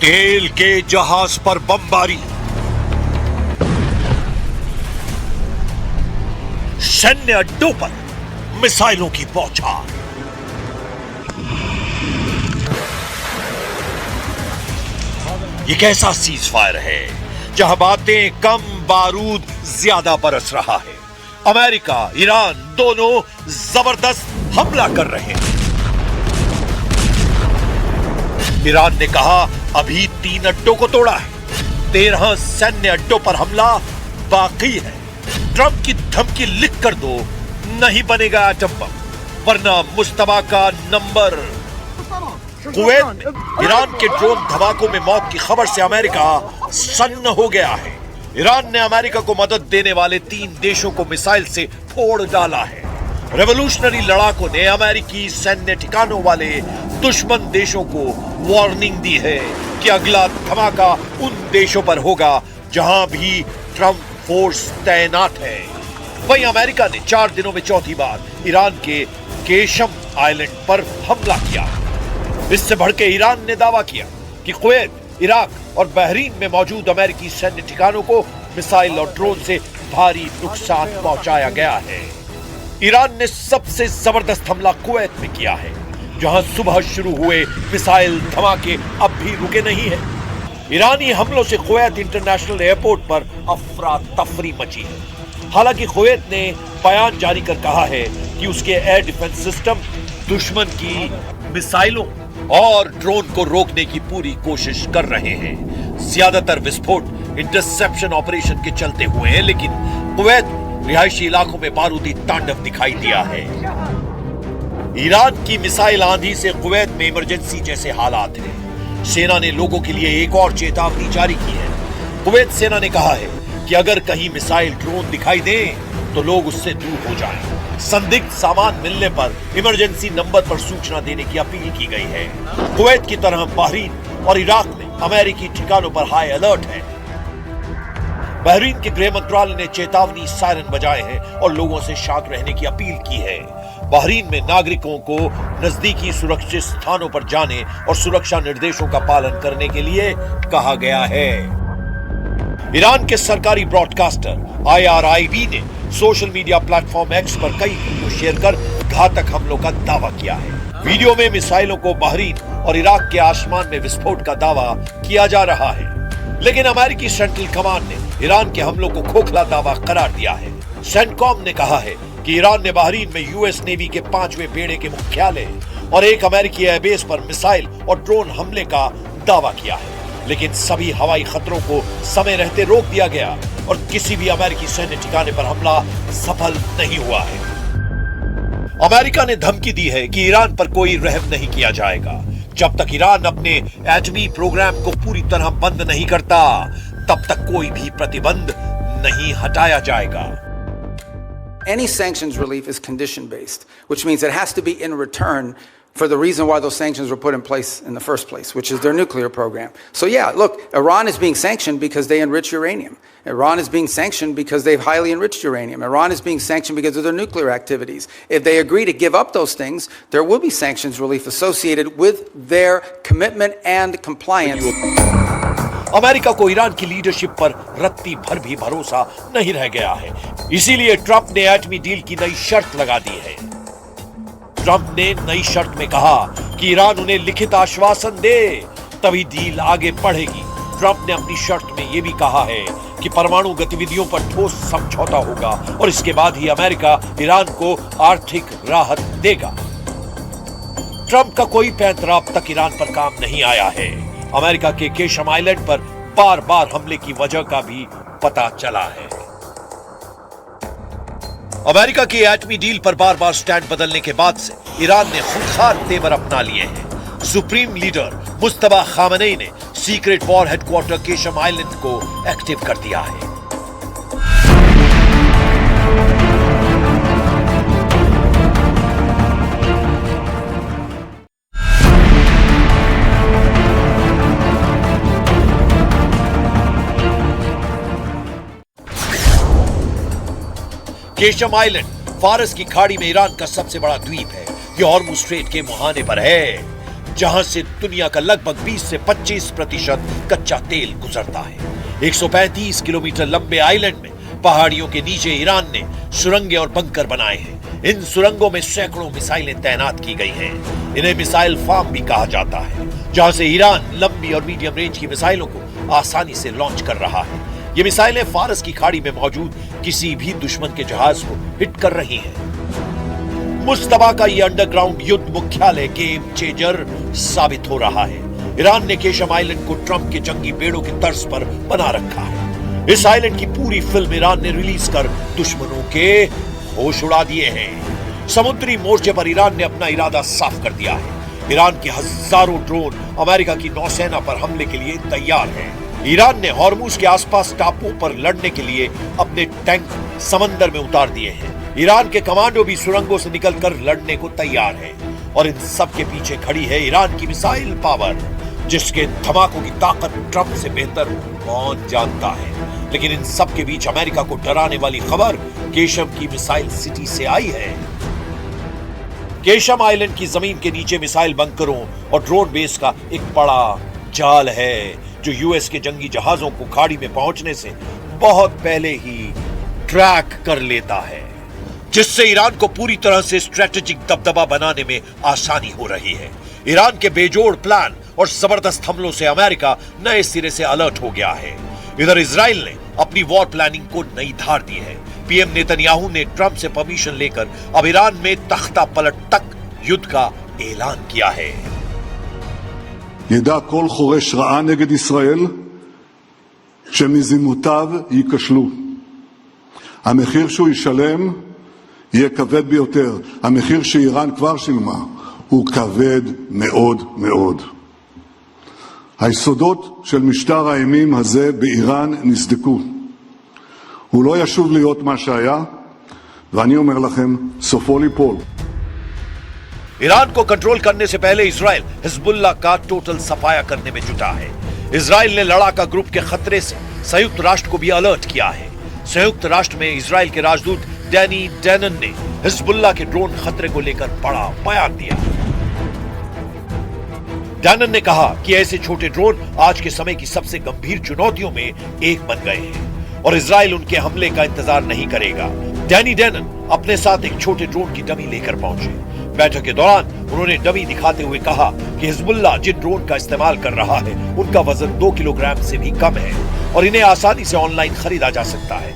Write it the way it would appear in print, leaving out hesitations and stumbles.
तेल के जहाज पर बमबारी, सैन्य अड्डों पर मिसाइलों की बौछार, ये कैसा सीज फायर है जहां बातें कम, बारूद ज्यादा बरस रहा है। अमेरिका ईरान दोनों जबरदस्त हमला कर रहे हैं। ईरान ने कहा अभी 3 अड्डों को तोड़ा है, 13 सैन्य अड्डों पर हमला बाकी है। ट्रंप की धमकी लिख कर दो, नहीं बनेगा एटम बम, वरना मुश्तबा का नंबर। कुवैत में ईरान के ड्रोन धमाकों में मौत की खबर से अमेरिका सन्न हो गया है। ईरान ने अमेरिका को मदद देने वाले 3 देशों को मिसाइल से फोड़ डाला है। रेवोल्यूशनरी लड़ाकों ने अमेरिकी सैन्य ठिकानों वाले दुश्मन देशों को वार्निंग दी है कि अगला धमाका उन देशों पर होगा जहां भी ट्रंप फोर्स तैनात है। वहीं अमेरिका ने 4 दिनों में चौथी बार ईरान के केशम आइलैंड पर हमला किया। इससे भड़के ईरान ने दावा किया कि कुवैत, इराक और बहरीन में मौजूद अमेरिकी सैन्य ठिकानों को मिसाइल और ड्रोन से भारी नुकसान पहुंचाया गया है। ईरान ने सबसे जबरदस्त हमला कुवैत में किया है, जहां सुबह शुरू हुए मिसाइल धमाके अब भी रुके नहीं है। ईरानी हमलों से कुवैत इंटरनेशनल एयरपोर्ट पर अफरा तफरी मची है। हालांकि कुवैत ने बयान जारी कर कहा है कि उसके एयर डिफेंस सिस्टम दुश्मन की मिसाइलों और ड्रोन को रोकने की पूरी कोशिश कर रहे हैं। ज्यादातर विस्फोट इंटरसेप्शन ऑपरेशन के चलते हुए हैं, लेकिन कुवैत रिहायशी इलाकों में बारूदी तांडव दिखाई दिया है। ईरान की मिसाइल आंधी से कुवैत में इमरजेंसी जैसे हालात हैं। सेना ने लोगों के लिए एक और चेतावनी जारी की है। कुवैत सेना ने कहा है कि अगर कहीं मिसाइल ड्रोन दिखाई दे तो लोग उससे दूर हो जाएं। संदिग्ध सामान मिलने पर इमरजेंसी नंबर पर सूचना देने की अपील की गई है। कुवैत की तरह बहरीन और इराक में अमेरिकी ठिकानों पर हाई अलर्ट है। बहरीन के गृह मंत्रालय ने चेतावनी सायरन बजाए हैं और लोगों से शांत रहने की अपील की है। बहरीन में नागरिकों को नजदीकी सुरक्षित स्थानों पर जाने और सुरक्षा निर्देशों का पालन करने के लिए कहा गया है। ईरान के सरकारी ब्रॉडकास्टर IRIB ने सोशल मीडिया प्लेटफॉर्म एक्स पर कई वीडियो शेयर कर घातक हमलों का दावा किया है। वीडियो में मिसाइलों को बहरीन और इराक के आसमान में विस्फोट का दावा किया जा रहा है, लेकिन अमेरिकी सेंट्रल कमांड ने ईरान के हमलों को खोखला दावा करार दिया है। सेंटकॉम ने कहा है कि ईरान ने बहरीन में यूएस नेवी के 5वें बेड़े के मुख्यालय और एक अमेरिकी एयरबेस पर मिसाइल और ड्रोन हमले का दावा किया है, लेकिन सभी हवाई खतरों को समय रहते रोक दिया गया और किसी भी अमेरिकी सैन्य ठिकाने पर हमला सफल नहीं हुआ है। अमेरिका ने धमकी दी है कि ईरान पर कोई रहम नहीं किया जाएगा। जब तक ईरान अपने एटमी प्रोग्राम को पूरी तरह बंद नहीं करता, तब तक कोई भी प्रतिबंध नहीं हटाया जाएगा। Any sanctions relief is condition based, which means it has to be in return for the reason why those sanctions were put in place in the first place, which is their nuclear program. So yeah, look, Iran is being sanctioned because they enrich uranium. Iran is being sanctioned because they've highly enriched uranium. Iran is being sanctioned because of their nuclear activities. If they agree to give up those things, there will be sanctions relief associated with their commitment and compliance. America को Iran की leadership पर रत्ती भर भी भरोसा नहीं रह गया है। इसीलिए ट्रंप ने एटमी डील की नई शर्त लगा दी है। ट्रंप ने नई शर्त में कहा कि ईरान उन्हें लिखित आश्वासन दे, तभी डील आगे बढ़ेगी। ट्रंप ने अपनी शर्त में यह भी कहा है कि परमाणु गतिविधियों पर ठोस समझौता होगा और इसके बाद ही अमेरिका ईरान को आर्थिक राहत देगा। ट्रंप का कोई पैंतरा अब तक ईरान पर काम नहीं आया है। अमेरिका के केशम आइलैंड पर बार बार हमले की वजह का भी पता चला है। अमेरिका की एटमी डील पर बार बार स्टैंड बदलने के बाद से ईरान ने खुदखार तेवर अपना लिए हैं। सुप्रीम लीडर मुस्तबा खामनेई ने secret war headquarter Qeshm island को एक्टिव कर दिया है। केशम आइलैंड फारस की खाड़ी में ईरान का सबसे बड़ा द्वीप है। यह हॉर्मुज स्ट्रेट के मुहाने पर है। जहां से दुनिया का लगभग 20 से 25% कच्चा तेल गुजरता है। 135 किलोमीटर लंबे आइलैंड में पहाड़ियों के नीचे ईरान ने सुरंगें और बंकर बनाए हैं। इन सुरंगों में सैकड़ों मिसाइलें तैनात की गई हैं। इन्हें मिसाइल फार्म भी कहा जाता है, जहां से ईरान लंबी और मीडियम रेंज की मिसाइलों को आसानी से लॉन्च कर रहा है। ये मिसाइलें फारस की खाड़ी में मौजूद किसी भी दुश्मन के जहाज को हिट कर रही हैं। मुश्तबा का ये अंडरग्राउंड युद्ध मुख्यालय गेम चेंजर साबित हो रहा है। ईरान ने केशम आइलैंड को ट्रंप के जंगी बेड़ों की तर्ज पर बना रखा है। इस आइलैंड की पूरी फिल्म ईरान ने रिलीज कर दुश्मनों के होश उड़ा दिए हैं। समुद्री मोर्चे पर ईरान ने अपना इरादा साफ कर दिया है। ईरान के हजारों ड्रोन अमेरिका की नौसेना पर हमले के लिए तैयार हैं। ईरान ने हॉर्मुज के आसपास टापुओं पर लड़ने के लिए अपने टैंक समंदर में उतार दिए हैं। ईरान के कमांडो भी सुरंगों से निकलकर लड़ने को तैयार हैं। और इन सब के पीछे खड़ी है ईरान की मिसाइल पावर, जिसके धमाकों की ताकत ट्रंप से बेहतर कौन जानता है। लेकिन इन सब के बीच अमेरिका को डराने वाली खबर केशम की मिसाइल सिटी से आई है। केशम आइलैंड की जमीन के नीचे मिसाइल बंकरों और ड्रोन बेस का एक बड़ा जाल है, जो यूएस के जंगी जहाजों को खाड़ी में पहुंचने से बहुत पहले ही ट्रैक कर लेता है, जिससे ईरान को पूरी तरह से स्ट्रेटेजिक दबदबा बनाने में आसानी हो रही है। ईरान के बेजोड़ प्लान और जबरदस्त हमलों से अमेरिका नए सिरे से अलर्ट हो गया है। इधर इजराइल ने अपनी वॉर प्लानिंग को नई धार दी है। पीएम नेतन्याहू ने ट्रंप से परमिशन लेकर अब ईरान में तख्ता पलट तक युद्ध का ऐलान किया है। ידע כל חורש רעה נגד ישראל שמזימותיו ייכשלו. המחיר שהוא ישלם יהיה כבד ביותר. המחיר שאיראן כבר שילמה הוא כבד מאוד מאוד. היסודות של משטר האימים הזה באיראן נסדקו. הוא לא ישוב להיות מה שהיה, ואני אומר לכם, סופו ליפול. ईरान को कंट्रोल करने से पहले इजराइल हिजबुल्लाह का टोटल सफाया करने में जुटा है। इजराइल ने लड़ाका ग्रुप के खतरे से संयुक्त राष्ट्र को भी अलर्ट किया है। संयुक्त राष्ट्र में इजराइल के राजदूत डैनी डैनन ने हिजबुल्लाह के ड्रोन खतरे को लेकर बड़ा बयान दिया। डैनन ने कहा कि ऐसे छोटे ड्रोन आज के समय की सबसे गंभीर चुनौतियों में एक बन गए हैं और इजराइल उनके हमले का इंतजार नहीं करेगा। डैनी डैनन अपने साथ एक छोटे ड्रोन की डमी लेकर पहुंचे। बैठक के दौरान उन्होंने डमी दिखाते हुए कहा कि हिजबुल्लाह जिन ड्रोन का इस्तेमाल कर रहा है उनका वजन 2 किलोग्राम से भी कम है और इन्हें आसानी से ऑनलाइन खरीदा जा सकता है।